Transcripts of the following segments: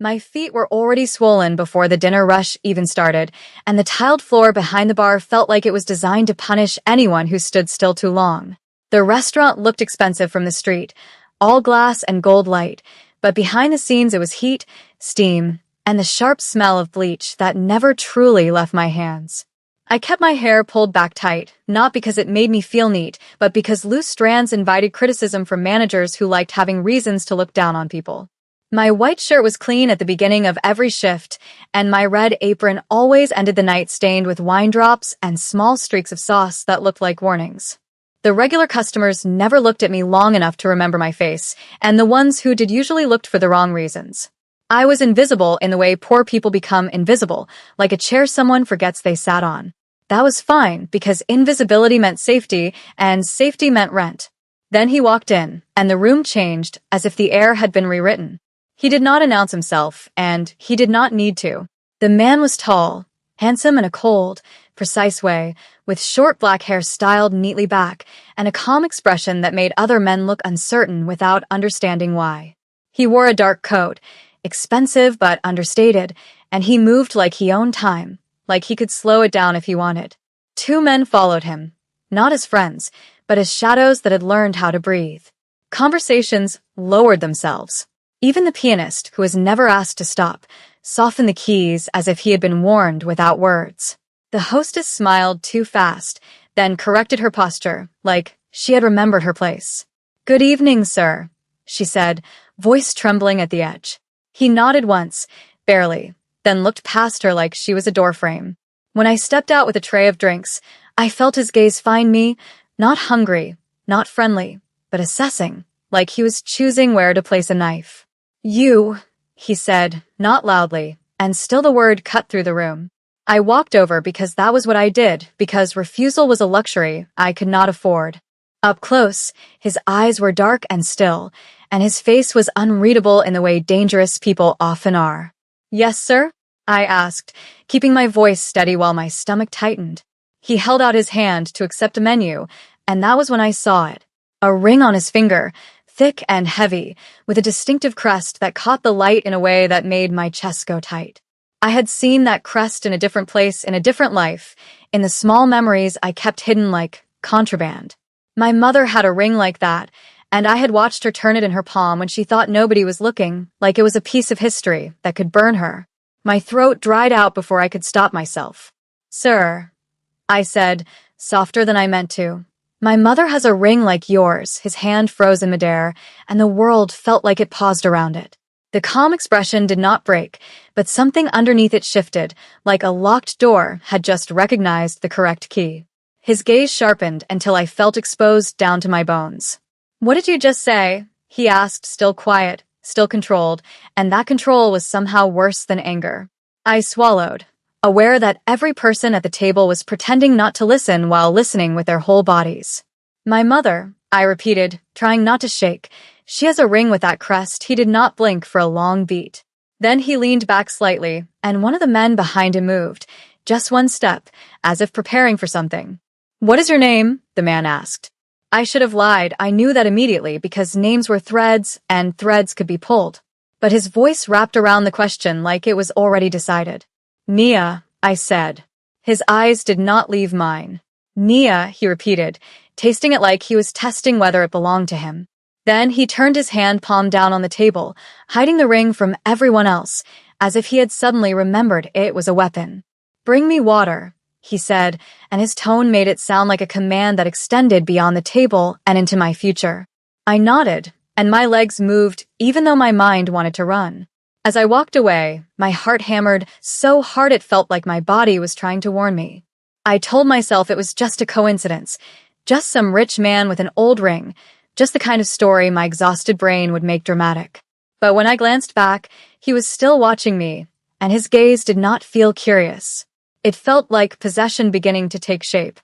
My feet were already swollen before the dinner rush even started, and the tiled floor behind the bar felt like it was designed to punish anyone who stood still too long. The restaurant looked expensive from the street, all glass and gold light, but behind the scenes it was heat, steam, and the sharp smell of bleach that never truly left my hands. I kept my hair pulled back tight, not because it made me feel neat, but because loose strands invited criticism from managers who liked having reasons to look down on people. My white shirt was clean at the beginning of every shift, and my red apron always ended the night stained with wine drops and small streaks of sauce that looked like warnings. The regular customers never looked at me long enough to remember my face, and the ones who did usually looked for the wrong reasons. I was invisible in the way poor people become invisible, like a chair someone forgets they sat on. That was fine, because invisibility meant safety, and safety meant rent. Then he walked in, and the room changed, as if the air had been rewritten. He did not announce himself, and he did not need to. The man was tall, handsome in a cold, precise way, with short black hair styled neatly back, and a calm expression that made other men look uncertain without understanding why. He wore a dark coat, expensive but understated, and he moved like he owned time, like he could slow it down if he wanted. Two men followed him, not as friends, but as shadows that had learned how to breathe. Conversations lowered themselves. Even the pianist, who was never asked to stop, softened the keys as if he had been warned without words. The hostess smiled too fast, then corrected her posture, like she had remembered her place. "Good evening, sir," she said, voice trembling at the edge. He nodded once, barely, then looked past her like she was a doorframe. When I stepped out with a tray of drinks, I felt his gaze find me, not hungry, not friendly, but assessing, like he was choosing where to place a knife. "You," he said, not loudly, and still the word cut through the room. I walked over because that was what I did, because refusal was a luxury I could not afford. Up close, his eyes were dark and still, and his face was unreadable in the way dangerous people often are. "Yes, sir?" I asked, keeping my voice steady while my stomach tightened. He held out his hand to accept a menu, and that was when I saw it. A ring on his finger, thick and heavy, with a distinctive crest that caught the light in a way that made my chest go tight. I had seen that crest in a different place in a different life, in the small memories I kept hidden like contraband. My mother had a ring like that, and I had watched her turn it in her palm when she thought nobody was looking, like it was a piece of history that could burn her. My throat dried out before I could stop myself. "Sir," I said, softer than I meant to. "My mother has a ring like yours." His hand froze in midair, and the world felt like it paused around it. The calm expression did not break, but something underneath it shifted, like a locked door had just recognized the correct key. His gaze sharpened until I felt exposed down to my bones. "What did you just say?" he asked, still quiet, still controlled, and that control was somehow worse than anger. I swallowed, aware that every person at the table was pretending not to listen while listening with their whole bodies. "My mother," I repeated, trying not to shake. "She has a ring with that crest." He did not blink for a long beat. Then he leaned back slightly, and one of the men behind him moved, just one step, as if preparing for something. "What is your name?" the man asked. I should have lied. I knew that immediately because names were threads, and threads could be pulled. But his voice wrapped around the question like it was already decided. "Nia," I said. His eyes did not leave mine. "Nia," he repeated, tasting it like he was testing whether it belonged to him. Then he turned his hand palm down on the table, hiding the ring from everyone else, as if he had suddenly remembered it was a weapon. "Bring me water," he said, and his tone made it sound like a command that extended beyond the table and into my future. I nodded, and my legs moved even though my mind wanted to run. As I walked away, my heart hammered so hard it felt like my body was trying to warn me. I told myself it was just a coincidence, just some rich man with an old ring, just the kind of story my exhausted brain would make dramatic. But when I glanced back, he was still watching me, and his gaze did not feel curious. It felt like possession beginning to take shape.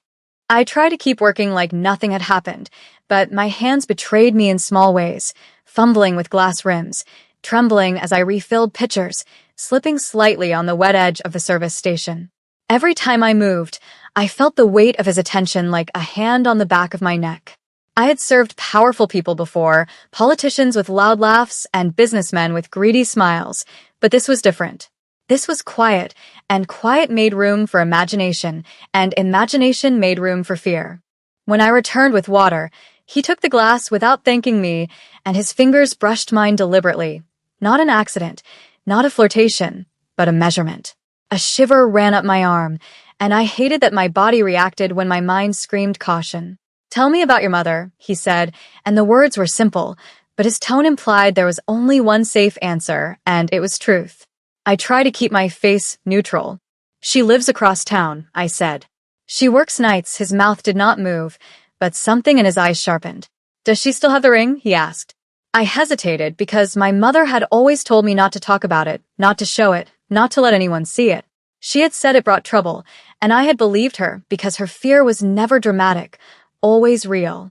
I tried to keep working like nothing had happened, but my hands betrayed me in small ways, fumbling with glass rims, trembling as I refilled pitchers, slipping slightly on the wet edge of the service station. Every time I moved, I felt the weight of his attention like a hand on the back of my neck. I had served powerful people before, politicians with loud laughs and businessmen with greedy smiles, But this was different. This was quiet, and quiet made room for imagination, and imagination made room for fear. When I returned with water, he took the glass without thanking me, and his fingers brushed mine deliberately. Not an accident, not a flirtation, but a measurement. A shiver ran up my arm, and I hated that my body reacted when my mind screamed caution. "Tell me about your mother," he said, and the words were simple, but his tone implied there was only one safe answer, and it was truth. I tried to keep my face neutral. "She lives across town," I said. "She works nights." His mouth did not move, but something in his eyes sharpened. "Does she still have the ring?" he asked. I hesitated because my mother had always told me not to talk about it, not to show it, not to let anyone see it. She had said it brought trouble, and I had believed her because her fear was never dramatic, always real.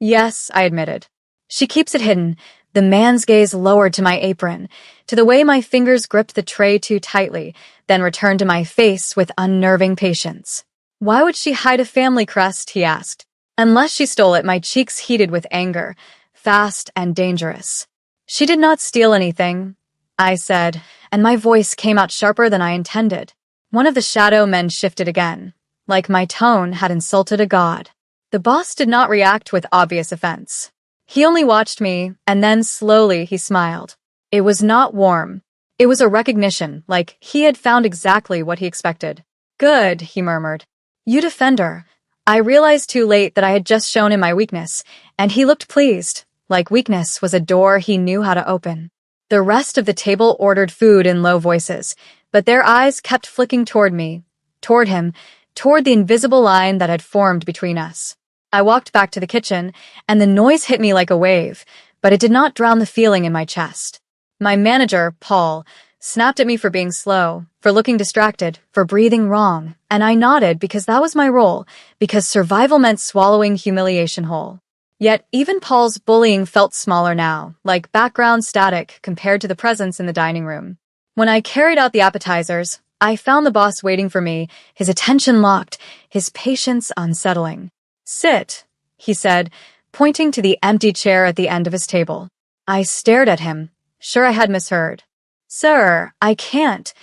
"Yes," I admitted. "She keeps it hidden." The man's gaze lowered to my apron, to the way my fingers gripped the tray too tightly, then returned to my face with unnerving patience. "Why would she hide a family crest?" he asked. "Unless she stole it." My cheeks heated with anger, fast and dangerous. "She did not steal anything," I said, and my voice came out sharper than I intended. One of the shadow men shifted again, like my tone had insulted a god. The boss did not react with obvious offense. He only watched me, and then slowly he smiled. It was not warm. It was a recognition, like he had found exactly what he expected. "Good," he murmured. "You defend her." I realized too late that I had just shown him my weakness, and he looked pleased, like weakness was a door he knew how to open. The rest of the table ordered food in low voices, but their eyes kept flicking toward me, toward him, toward the invisible line that had formed between us. I walked back to the kitchen, and the noise hit me like a wave, but it did not drown the feeling in my chest. My manager, Paul, snapped at me for being slow, for looking distracted, for breathing wrong, and I nodded because that was my role, because survival meant swallowing humiliation whole. Yet even Paul's bullying felt smaller now, like background static compared to the presence in the dining room. When I carried out the appetizers, I found the boss waiting for me, his attention locked, his patience unsettling. "Sit," he said, pointing to the empty chair at the end of his table. I stared at him, sure I had misheard. "Sir, I can't,"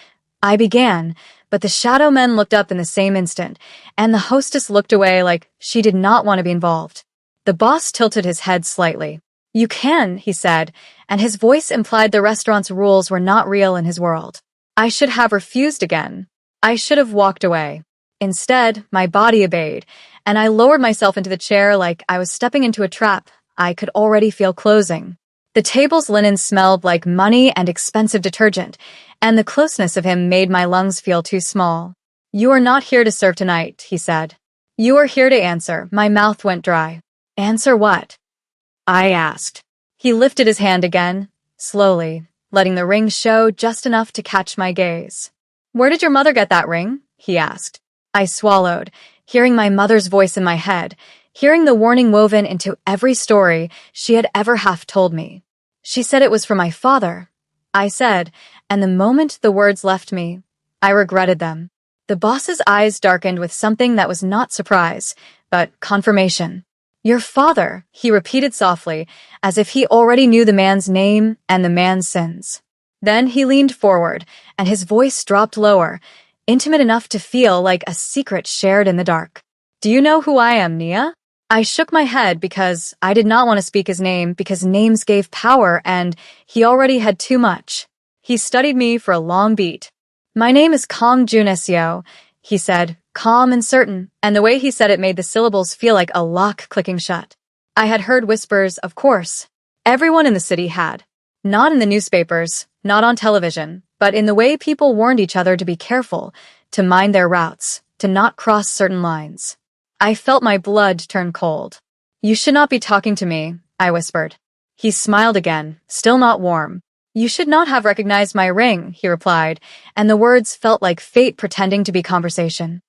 I began, but the shadow men looked up in the same instant, and the hostess looked away like she did not want to be involved. The boss tilted his head slightly. "You can," he said, and his voice implied the restaurant's rules were not real in his world. I should have refused again. I should have walked away. Instead, my body obeyed, and I lowered myself into the chair like I was stepping into a trap I could already feel closing. The table's linen smelled like money and expensive detergent, and the closeness of him made my lungs feel too small. "You are not here to serve tonight," he said. "You are here to answer." My mouth went dry. "Answer what?" I asked. He lifted his hand again, slowly, letting the ring show just enough to catch my gaze. "Where did your mother get that ring?" he asked. I swallowed, hearing my mother's voice in my head, hearing the warning woven into every story she had ever half told me. "She said it was for my father," I said, and the moment the words left me, I regretted them. The boss's eyes darkened with something that was not surprise, but confirmation. "Your father," he repeated softly, as if he already knew the man's name and the man's sins. Then he leaned forward, and his voice dropped lower, intimate enough to feel like a secret shared in the dark. "Do you know who I am, Nia?" I shook my head because I did not want to speak his name because names gave power and he already had too much. He studied me for a long beat. "My name is Kong Junesio," he said, calm and certain, and the way he said it made the syllables feel like a lock clicking shut. I had heard whispers, of course. Everyone in the city had. Not in the newspapers, not on television, but in the way people warned each other to be careful, to mind their routes, to not cross certain lines. I felt my blood turn cold. "You should not be talking to me," I whispered. He smiled again, still not warm. "You should not have recognized my ring," he replied, and the words felt like fate pretending to be conversation.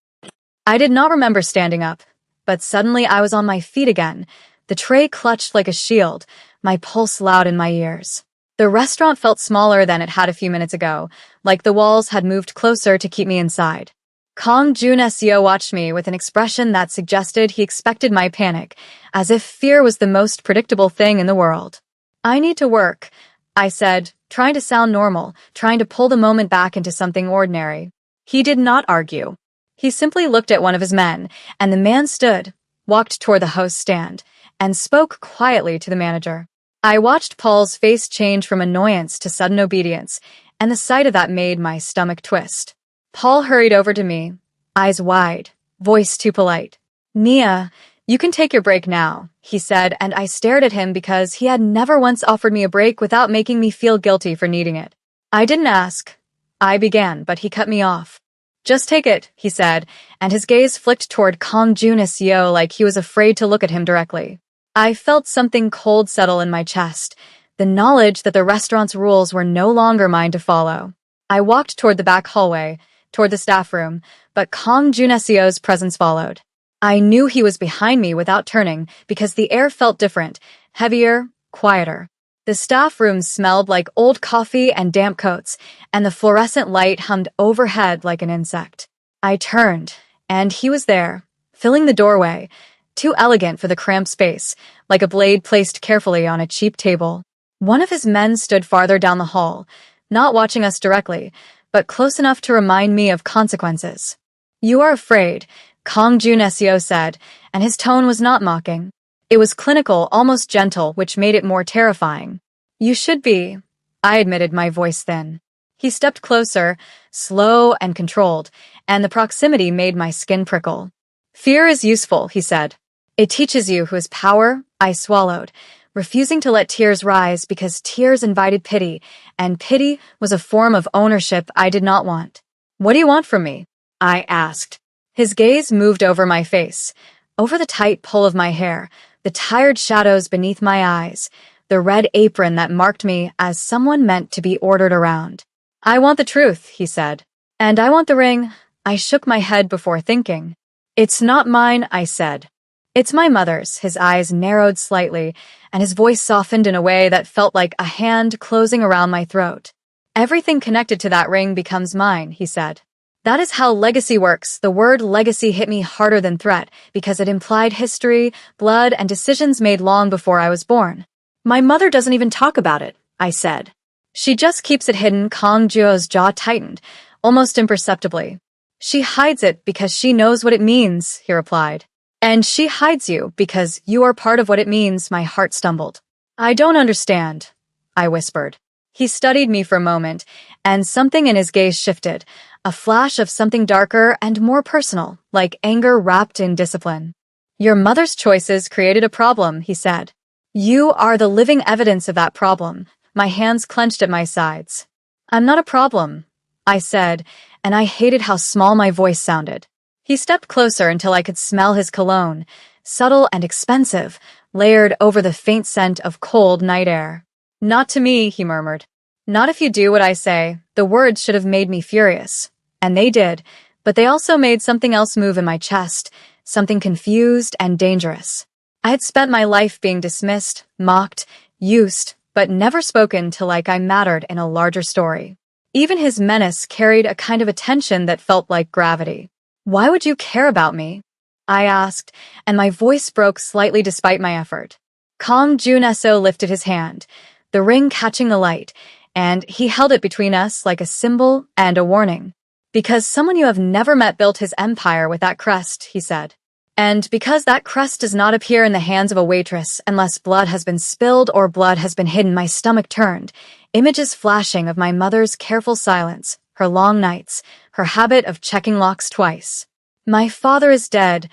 I did not remember standing up, but suddenly I was on my feet again, the tray clutched like a shield, my pulse loud in my ears. The restaurant felt smaller than it had a few minutes ago, like the walls had moved closer to keep me inside. Kong Junesio watched me with an expression that suggested he expected my panic, as if fear was the most predictable thing in the world. "I need to work," I said, trying to sound normal, trying to pull the moment back into something ordinary. He did not argue. He simply looked at one of his men, and the man stood, walked toward the host's stand, and spoke quietly to the manager. I watched Paul's face change from annoyance to sudden obedience, and the sight of that made my stomach twist. Paul hurried over to me, eyes wide, voice too polite. "Nia, you can take your break now," he said, and I stared at him because he had never once offered me a break without making me feel guilty for needing it. I didn't ask. I began, but he cut me off. "Just take it," he said, and his gaze flicked toward Kong Junaseo like he was afraid to look at him directly. I felt something cold settle in my chest, the knowledge that the restaurant's rules were no longer mine to follow. I walked toward the back hallway, toward the staff room, but Kong Junaseo's presence followed. I knew he was behind me without turning because the air felt different, heavier, quieter. The staff room smelled like old coffee and damp coats, and the fluorescent light hummed overhead like an insect. I turned, and he was there, filling the doorway, too elegant for the cramped space, like a blade placed carefully on a cheap table. One of his men stood farther down the hall, not watching us directly, but close enough to remind me of consequences. "You are afraid," Kong Juneseo said, and his tone was not mocking. It was clinical, almost gentle, which made it more terrifying. "You should be," I admitted, my voice thin. He stepped closer, slow and controlled, and the proximity made my skin prickle. "Fear is useful," he said. "It teaches you who has power." I swallowed, refusing to let tears rise because tears invited pity, and pity was a form of ownership I did not want. "What do you want from me?" I asked. His gaze moved over my face, over the tight pull of my hair, the tired shadows beneath my eyes, the red apron that marked me as someone meant to be ordered around. "I want the truth," he said. "And I want the ring." I shook my head before thinking. "It's not mine," I said. "It's my mother's." His eyes narrowed slightly, and his voice softened in a way that felt like a hand closing around my throat. "Everything connected to that ring becomes mine," he said. That is how legacy works. The word legacy hit me harder than threat because it implied history, blood, and decisions made long before I was born. "My mother doesn't even talk about it," I said. "She just keeps it hidden." Kong Juo's jaw tightened, almost imperceptibly. "She hides it because she knows what it means," he replied. "And she hides you because you are part of what it means." My heart stumbled. "I don't understand," I whispered. He studied me for a moment, and something in his gaze shifted, a flash of something darker and more personal, like anger wrapped in discipline. "Your mother's choices created a problem," he said. "You are the living evidence of that problem." My hands clenched at my sides. "I'm not a problem," I said, and I hated how small my voice sounded. He stepped closer until I could smell his cologne, subtle and expensive, layered over the faint scent of cold night air. "Not to me," he murmured. "Not if you do what I say." The words should have made me furious. And they did, but they also made something else move in my chest, something confused and dangerous. I had spent my life being dismissed, mocked, used, but never spoken to like I mattered in a larger story. Even his menace carried a kind of attention that felt like gravity. "Why would you care about me?" I asked, and my voice broke slightly despite my effort. Kong Juneseo lifted his hand, the ring catching the light, and he held it between us like a symbol and a warning. "Because someone you have never met built his empire with that crest," he said. "And because that crest does not appear in the hands of a waitress unless blood has been spilled or blood has been hidden." My stomach turned, images flashing of my mother's careful silence, her long nights, her habit of checking locks twice. "My father is dead,"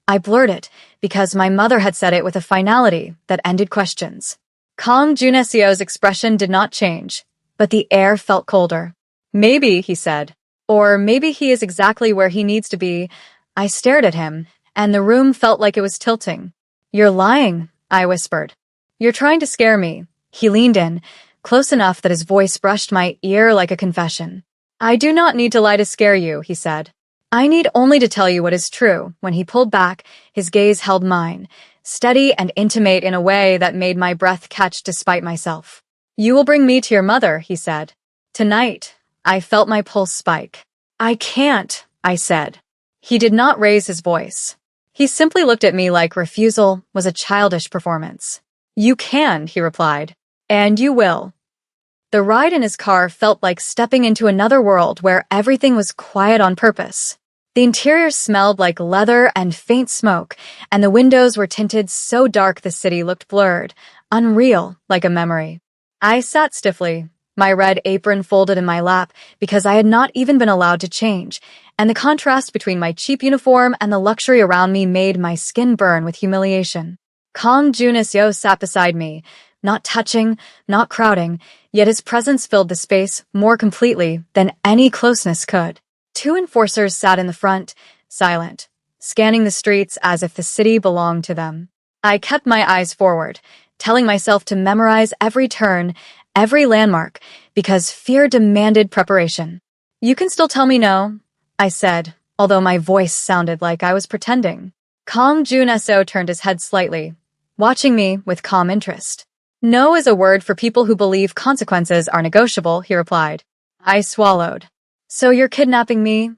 I blurted, because my mother had said it with a finality that ended questions. Kong Juneseo's expression did not change, but the air felt colder. "Maybe," he said. "Or maybe he is exactly where he needs to be." I stared at him, and the room felt like it was tilting. "You're lying," I whispered. "You're trying to scare me." He leaned in, close enough that his voice brushed my ear like a confession. "I do not need to lie to scare you," he said. "I need only to tell you what is true." When he pulled back, his gaze held mine, steady and intimate in a way that made my breath catch despite myself. "You will bring me to your mother," he said. "Tonight." I felt my pulse spike. "I can't," I said. He did not raise his voice. He simply looked at me like refusal was a childish performance. "You can," he replied. "And you will." The ride in his car felt like stepping into another world where everything was quiet on purpose. The interior smelled like leather and faint smoke, and the windows were tinted so dark the city looked blurred, unreal, like a memory. I sat stiffly, my red apron folded in my lap because I had not even been allowed to change, and the contrast between my cheap uniform and the luxury around me made my skin burn with humiliation. Kong Junaseo sat beside me, not touching, not crowding, yet his presence filled the space more completely than any closeness could. Two enforcers sat in the front, silent, scanning the streets as if the city belonged to them. I kept my eyes forward, telling myself to memorize every turn, every landmark, because fear demanded preparation. "You can still tell me no," I said, although my voice sounded like I was pretending. Kong Junaseo turned his head slightly, watching me with calm interest. "No is a word for people who believe consequences are negotiable," he replied. I swallowed. "So you're kidnapping me?"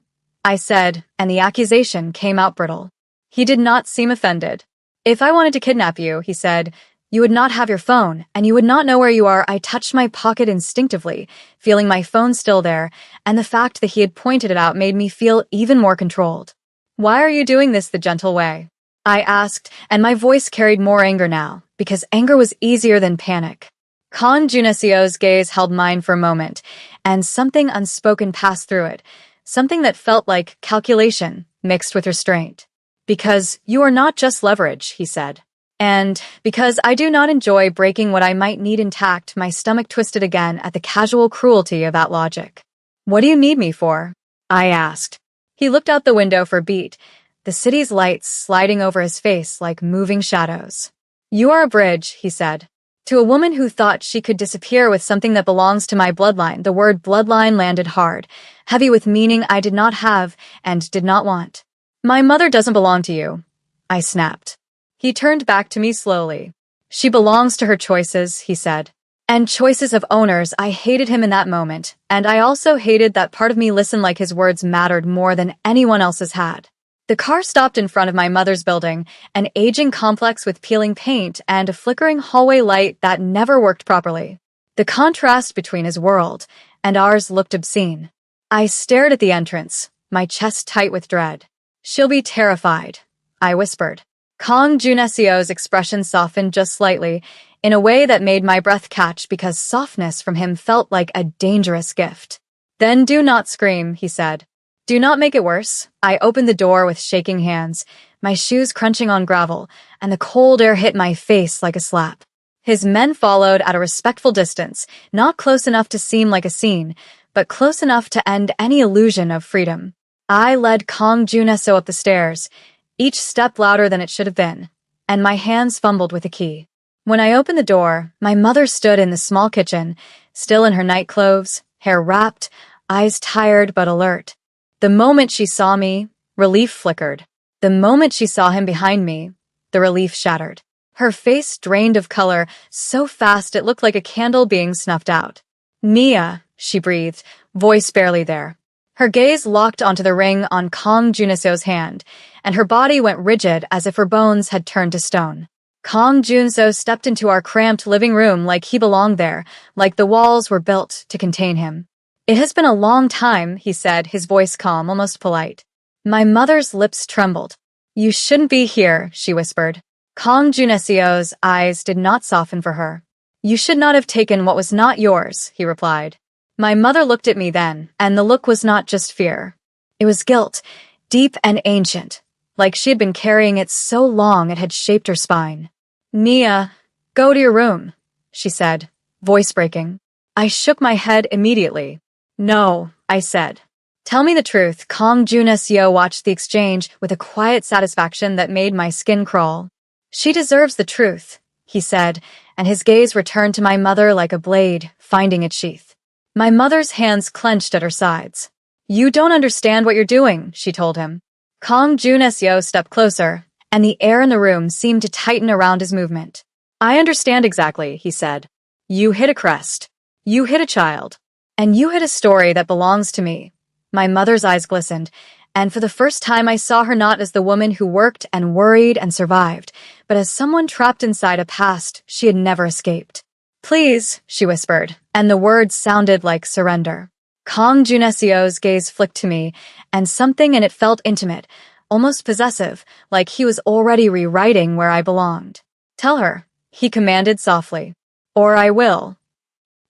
I said, and the accusation came out brittle. He did not seem offended. "If I wanted to kidnap you," he said, "you would not have your phone, and you would not know where you are." I touched my pocket instinctively, feeling my phone still there, and the fact that he had pointed it out made me feel even more controlled. "Why are you doing this the gentle way?" I asked, and my voice carried more anger now, because anger was easier than panic. Kong Junaseo's gaze held mine for a moment, and something unspoken passed through it, something that felt like calculation mixed with restraint. "Because you are not just leverage," he said. And because I do not enjoy breaking what I might need intact, my stomach twisted again at the casual cruelty of that logic. "What do you need me for?" I asked. He looked out the window for a beat, the city's lights sliding over his face like moving shadows. "You are a bridge," he said. To a woman who thought she could disappear with something that belongs to my bloodline, the word bloodline landed hard, heavy with meaning I did not have and did not want. "My mother doesn't belong to you," I snapped. He turned back to me slowly. "She belongs to her choices," he said. And choices of owners. I hated him in that moment, and I also hated that part of me listened like his words mattered more than anyone else's had. The car stopped in front of my mother's building, an aging complex with peeling paint and a flickering hallway light that never worked properly. The contrast between his world and ours looked obscene. I stared at the entrance, my chest tight with dread. "She'll be terrified," I whispered. Kong Junaseo's expression softened just slightly, in a way that made my breath catch because softness from him felt like a dangerous gift. "Then do not scream," he said. "Do not make it worse." I opened the door with shaking hands, my shoes crunching on gravel, and the cold air hit my face like a slap. His men followed at a respectful distance, not close enough to seem like a scene, but close enough to end any illusion of freedom. I led Kong Junaseo up the stairs, each step louder than it should have been, and my hands fumbled with the key. When I opened the door, my mother stood in the small kitchen, still in her nightclothes, hair wrapped, eyes tired but alert. The moment she saw me, relief flickered. The moment she saw him behind me, the relief shattered. Her face drained of color so fast it looked like a candle being snuffed out. "Mia," she breathed, voice barely there. Her gaze locked onto the ring on Kong Junaseo's hand, and her body went rigid as if her bones had turned to stone. Kong Junseo stepped into our cramped living room like he belonged there, like the walls were built to contain him. "It has been a long time," he said, his voice calm, almost polite. My mother's lips trembled. "You shouldn't be here," she whispered. Kong Junaseo's eyes did not soften for her. "You should not have taken what was not yours," he replied. My mother looked at me then, and the look was not just fear. It was guilt, deep and ancient, like she had been carrying it so long it had shaped her spine. "Mia, go to your room," she said, voice breaking. I shook my head immediately. "No," I said. "Tell me the truth." Kong Junaseo watched the exchange with a quiet satisfaction that made my skin crawl. "She deserves the truth," he said, and his gaze returned to my mother like a blade, finding its sheath. My mother's hands clenched at her sides. "You don't understand what you're doing," she told him. Kong Junaseo stepped closer, and the air in the room seemed to tighten around his movement. "I understand exactly," he said. "You hit a crest. You hit a child. And you hit a story that belongs to me." My mother's eyes glistened, and for the first time I saw her not as the woman who worked and worried and survived, but as someone trapped inside a past she had never escaped. "Please," she whispered, and the words sounded like surrender. Kong Juneseo's gaze flicked to me, and something in it felt intimate, almost possessive, like he was already rewriting where I belonged. "Tell her," he commanded softly. "Or I will."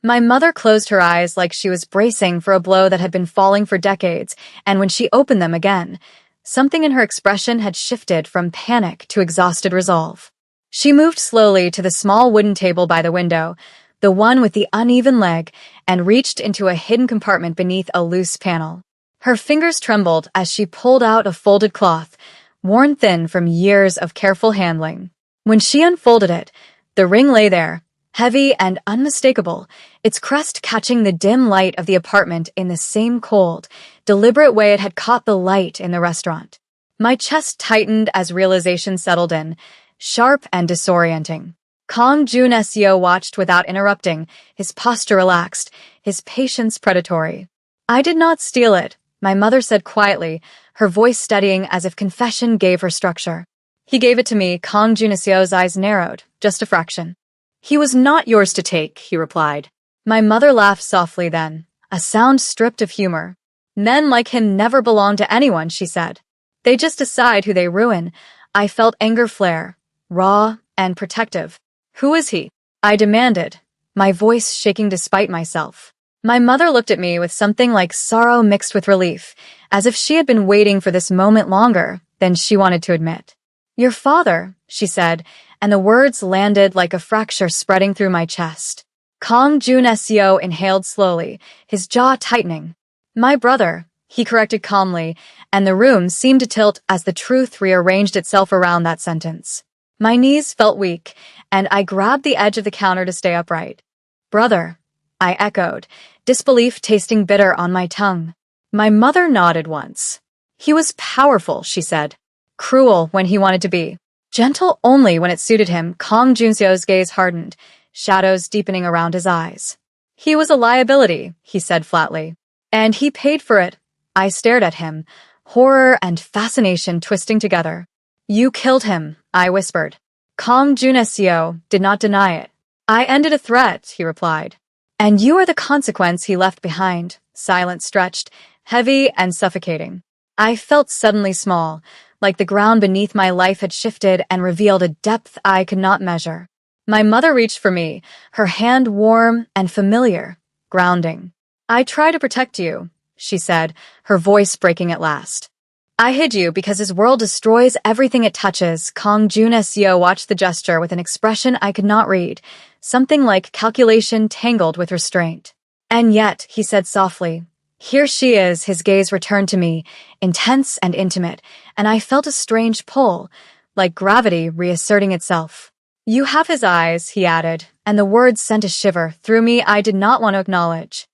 My mother closed her eyes like she was bracing for a blow that had been falling for decades, and when she opened them again, something in her expression had shifted from panic to exhausted resolve. She moved slowly to the small wooden table by the window, the one with the uneven leg, and reached into a hidden compartment beneath a loose panel. Her fingers trembled as she pulled out a folded cloth, worn thin from years of careful handling. When she unfolded it, the ring lay there, heavy and unmistakable, its crest catching the dim light of the apartment in the same cold, deliberate way it had caught the light in the restaurant. My chest tightened as realization settled in, sharp and disorienting. Kong Juneseo watched without interrupting, his posture relaxed, his patience predatory. "I did not steal it," my mother said quietly, her voice steadying as if confession gave her structure. "He gave it to me." Kong Juneseo's eyes narrowed, just a fraction. "He was not yours to take," he replied. My mother laughed softly then, a sound stripped of humor. "Men like him never belong to anyone," she said. "They just decide who they ruin." I felt anger flare, raw and protective. "Who is he?" I demanded, my voice shaking despite myself. My mother looked at me with something like sorrow mixed with relief, as if she had been waiting for this moment longer than she wanted to admit. "Your father," she said, and the words landed like a fracture spreading through my chest. Kong Juneseo inhaled slowly, his jaw tightening. "My brother," he corrected calmly, and the room seemed to tilt as the truth rearranged itself around that sentence. My knees felt weak, and I grabbed the edge of the counter to stay upright. "Brother," I echoed, disbelief tasting bitter on my tongue. My mother nodded once. "He was powerful," she said. "Cruel when he wanted to be. Gentle only when it suited him." Kong Junseo's gaze hardened, shadows deepening around his eyes. "He was a liability," he said flatly. "And he paid for it." I stared at him, horror and fascination twisting together. "You killed him," I whispered. Kong Juneseo did not deny it. "I ended a threat," he replied. "And you are the consequence he left behind." Silence stretched, heavy and suffocating. I felt suddenly small, like the ground beneath my life had shifted and revealed a depth I could not measure. My mother reached for me, her hand warm and familiar, grounding. "I try to protect you," she said, her voice breaking at last. "I hid you because his world destroys everything it touches." Kong Juneseo watched the gesture with an expression I could not read, something like calculation tangled with restraint. "And yet," he said softly, "here she is." His gaze returned to me, intense and intimate, and I felt a strange pull, like gravity reasserting itself. "You have his eyes," he added, and the words sent a shiver through me I did not want to acknowledge.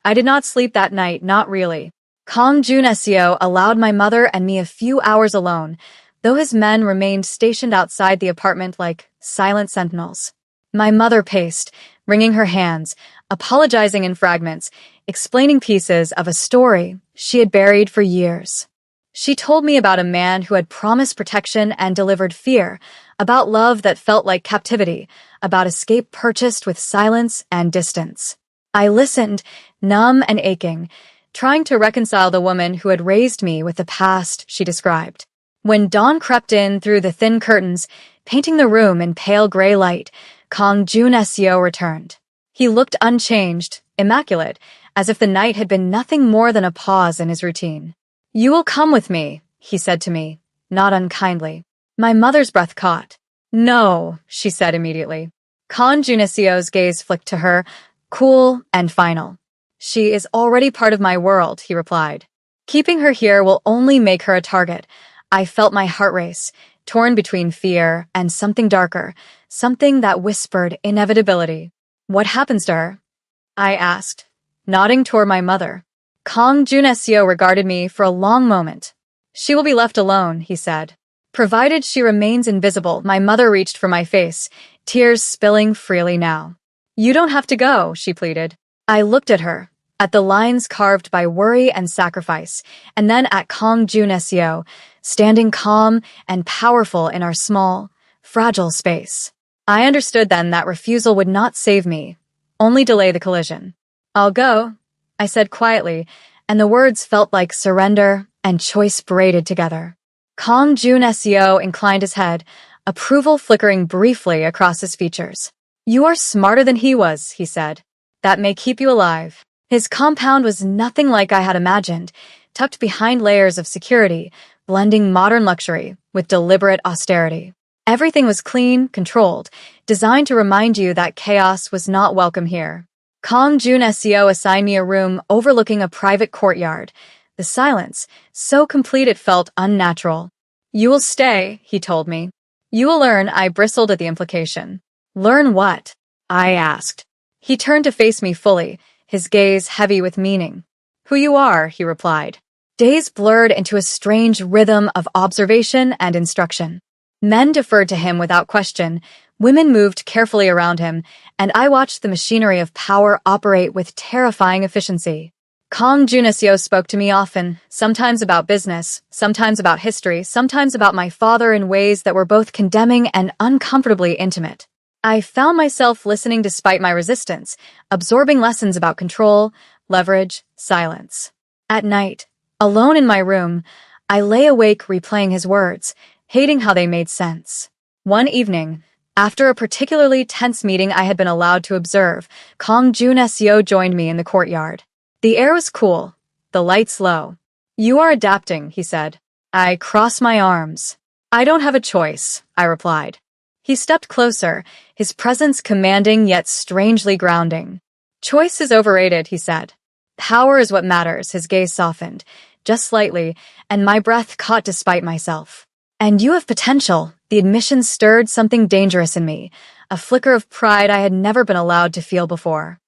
I did not sleep that night, not really. Kong Juneseo allowed my mother and me a few hours alone, though his men remained stationed outside the apartment like silent sentinels. My mother paced, wringing her hands, apologizing in fragments, explaining pieces of a story she had buried for years. She told me about a man who had promised protection and delivered fear, about love that felt like captivity, about escape purchased with silence and distance. I listened, numb and aching, trying to reconcile the woman who had raised me with the past she described. When dawn crept in through the thin curtains, painting the room in pale gray light, Kong Juneseo returned. He looked unchanged, immaculate, as if the night had been nothing more than a pause in his routine. "You will come with me," he said to me, not unkindly. My mother's breath caught. "No," she said immediately. Kong Juneseo's gaze flicked to her, cool and final. "She is already part of my world," he replied. "Keeping her here will only make her a target." I felt my heart race, torn between fear and something darker, something that whispered inevitability. "What happens to her?" I asked, nodding toward my mother. Kong Juneseo regarded me for a long moment. "She will be left alone," he said. "Provided she remains invisible." My mother reached for my face, tears spilling freely now. "You don't have to go," she pleaded. I looked at her, at the lines carved by worry and sacrifice, and then at Kong Juneseo, standing calm and powerful in our small, fragile space. I understood then that refusal would not save me, only delay the collision. I'll go, I said quietly, and the words felt like surrender and choice braided together. Kong Jun Seo inclined his head, approval flickering briefly across his features. You are smarter than he was, he said. That may keep you alive. His compound was nothing like I had imagined, tucked behind layers of security, blending modern luxury with deliberate austerity. Everything was clean, controlled, designed to remind you that chaos was not welcome here. Kong Jun Seo assigned me a room overlooking a private courtyard. The silence, so complete it felt unnatural. You will stay, he told me. You will learn, I bristled at the implication. Learn what? I asked. He turned to face me fully, his gaze heavy with meaning. Who you are, he replied. Days blurred into a strange rhythm of observation and instruction. Men deferred to him without question, women moved carefully around him, and I watched the machinery of power operate with terrifying efficiency. Kong Jun Seo spoke to me often, sometimes about business, sometimes about history, sometimes about my father in ways that were both condemning and uncomfortably intimate. I found myself listening despite my resistance, absorbing lessons about control, leverage, silence. At night, alone in my room, I lay awake replaying his words, hating how they made sense. One evening, after a particularly tense meeting I had been allowed to observe, Kong Jun Seo joined me in the courtyard. The air was cool, the lights low. You are adapting, he said. I crossed my arms. I don't have a choice, I replied. He stepped closer, his presence commanding yet strangely grounding. Choice is overrated, he said. Power is what matters, his gaze softened, just slightly, and my breath caught despite myself. And you have potential. The admission stirred something dangerous in me, a flicker of pride I had never been allowed to feel before.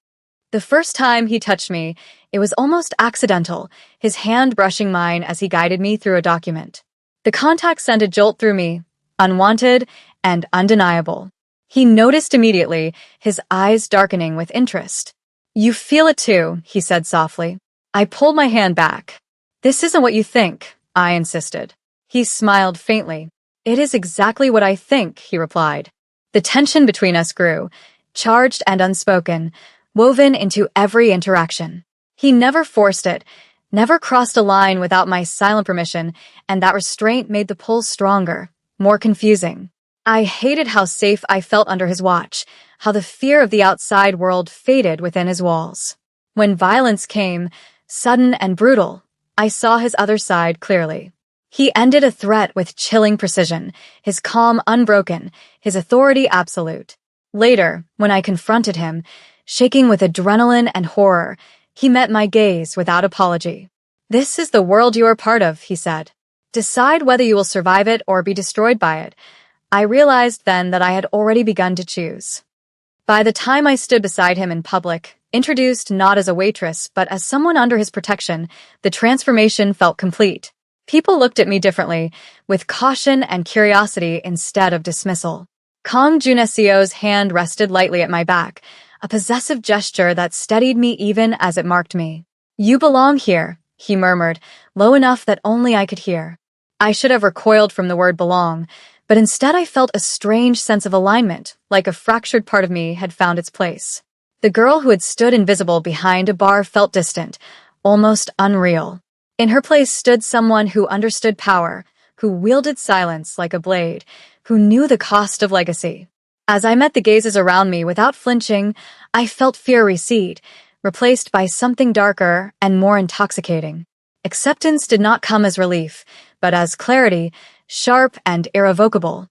The first time he touched me, it was almost accidental, his hand brushing mine as he guided me through a document. The contact sent a jolt through me, unwanted and undeniable. He noticed immediately, his eyes darkening with interest. You feel it too, he said softly. I pulled my hand back. This isn't what you think, I insisted. He smiled faintly. It is exactly what I think, he replied. The tension between us grew, charged and unspoken, woven into every interaction. He never forced it, never crossed a line without my silent permission, and that restraint made the pull stronger, more confusing. I hated how safe I felt under his watch, how the fear of the outside world faded within his walls. When violence came, sudden and brutal, I saw his other side clearly. He ended a threat with chilling precision, his calm unbroken, his authority absolute. Later, when I confronted him, shaking with adrenaline and horror, he met my gaze without apology. This is the world you are part of, he said. Decide whether you will survive it or be destroyed by it. I realized then that I had already begun to choose. By the time I stood beside him in public, introduced not as a waitress but as someone under his protection, the transformation felt complete. People looked at me differently, with caution and curiosity instead of dismissal. Kong Jun Seo's hand rested lightly at my back, a possessive gesture that steadied me even as it marked me. You belong here, he murmured, low enough that only I could hear. I should have recoiled from the word belong, but instead I felt a strange sense of alignment, like a fractured part of me had found its place. The girl who had stood invisible behind a bar felt distant, almost unreal. In her place stood someone who understood power, who wielded silence like a blade, who knew the cost of legacy. As I met the gazes around me without flinching, I felt fear recede, replaced by something darker and more intoxicating. Acceptance did not come as relief, but as clarity, sharp and irrevocable.